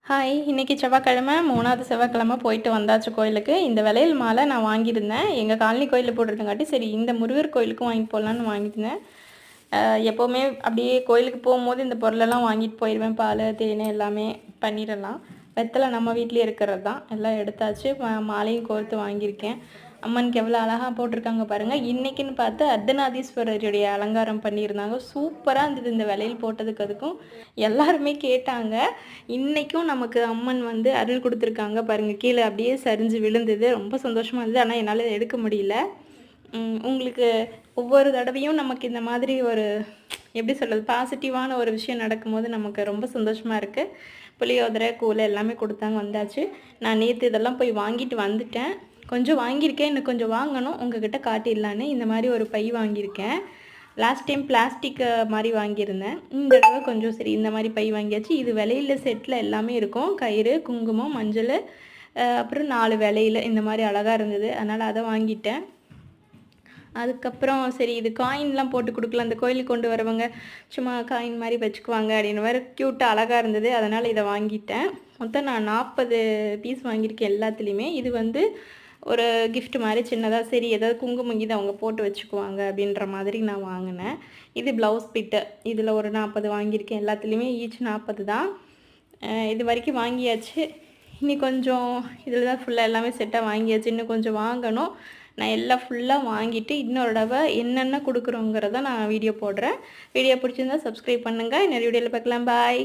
Hi, இன்னைக்கு செவ்வாய்க்கிழமை 3வது செவ்வாய்க்கிழமை போயிட்டு வந்தாச்சு கோயிலுக்கு. இந்த வளையல் மாலை நான் வாங்கியிருந்தேன். எங்கள் காலனி கோயிலில் போட்டிருந்தங்காட்டி சரி இந்த முருகர் கோயிலுக்கும் வாங்கிட்டு போகலான்னு வாங்கியிருந்தேன். எப்போவுமே அப்படியே கோயிலுக்கு போகும்போது இந்த பொருளெல்லாம் வாங்கிட்டு போயிடுவேன். பால், தேன் எல்லாமே பண்ணிடலாம். வெத்தலை நம்ம வீட்லேயே இருக்கிறது தான். எல்லாம் எடுத்தாச்சு. மாலையும் கோர்த்து வாங்கியிருக்கேன். அம்மனுக்கு எவ்வளோ அழகாக போட்டிருக்காங்க பாருங்கள். இன்றைக்கின்னு பார்த்து அர்த்தநாதீஸ்வரருடைய அலங்காரம் பண்ணியிருந்தாங்க. சூப்பராக இருந்தது. இந்த வளையல் போட்டதுக்கு அதுக்கும் எல்லாருமே கேட்டாங்க. இன்றைக்கும் நமக்கு அம்மன் வந்து அருள் கொடுத்துருக்காங்க பாருங்கள். கீழே அப்படியே சரிஞ்சு விழுந்தது. ரொம்ப சந்தோஷமாக இருந்தது. ஆனால் என்னால் எடுக்க முடியல. உங்களுக்கு ஒவ்வொரு தடவையும் நமக்கு இந்த மாதிரி ஒரு எப்படி சொல்கிறது, பாசிட்டிவான ஒரு விஷயம் நடக்கும்போது நமக்கு ரொம்ப சந்தோஷமாக இருக்குது. புளியோதரை, கூழ் எல்லாமே கொடுத்தாங்க, வந்தாச்சு. நான் நேற்று இதெல்லாம் போய் வாங்கிட்டு வந்துட்டேன். கொஞ்சம் வாங்கியிருக்கேன், இன்னும் கொஞ்சம் வாங்கணும். உங்ககிட்ட காட்டிடலான்னு இந்த மாதிரி ஒரு பை வாங்கியிருக்கேன். லாஸ்ட் டைம் பிளாஸ்டிக் மாதிரி வாங்கியிருந்தேன். இந்த தடவை கொஞ்சம் சரி இந்த மாதிரி பை வாங்கியாச்சு. இது விலையில செட்டில் எல்லாமே இருக்கும். கயிறு, குங்குமம், மஞ்சள், அப்புறம் 4 விலையில இந்த மாதிரி அழகாக இருந்தது. அதனால் அதை வாங்கிட்டேன். அதுக்கப்புறம் சரி இது காயின்லாம் போட்டு கொடுக்கலாம், அந்த கோயிலுக்கு கொண்டு வரவங்க சும்மா காயின் மாதிரி வச்சுக்குவாங்க அப்படின்னு மாதிரி க்யூட்டாக அழகாக இருந்தது. அதனால் இதை வாங்கிட்டேன். மொத்தம் நான் 40 பீஸ் வாங்கியிருக்கேன் எல்லாத்துலேயுமே. இது வந்து ஒரு கிஃப்ட் மாதிரி சின்னதாக, சரி ஏதாவது குங்குமம் இது அவங்க போட்டு வச்சுக்குவாங்க அப்படின்ற மாதிரி நான் வாங்கினேன். இது ப்ளவுஸ் பிட்டு. இதில் ஒரு 40 வாங்கியிருக்கேன். எல்லாத்துலேயுமே ஈச் 40 தான். இது வரைக்கும் வாங்கியாச்சு. இன்னி கொஞ்சம் இதில் தான் ஃபுல்லாக எல்லாமே செட்டாக வாங்கியாச்சு. இன்னும் கொஞ்சம் வாங்கணும். நான் எல்லாம் ஃபுல்லாக வாங்கிட்டு இன்னொரு தடவை என்னென்ன கொடுக்குறோங்கிறத நான் வீடியோ போடுறேன். வீடியோ பிடிச்சிருந்தா சப்ஸ்கிரைப் பண்ணுங்கள். இன்னொரு வீடியோவில் பார்க்கலாம். பாய்.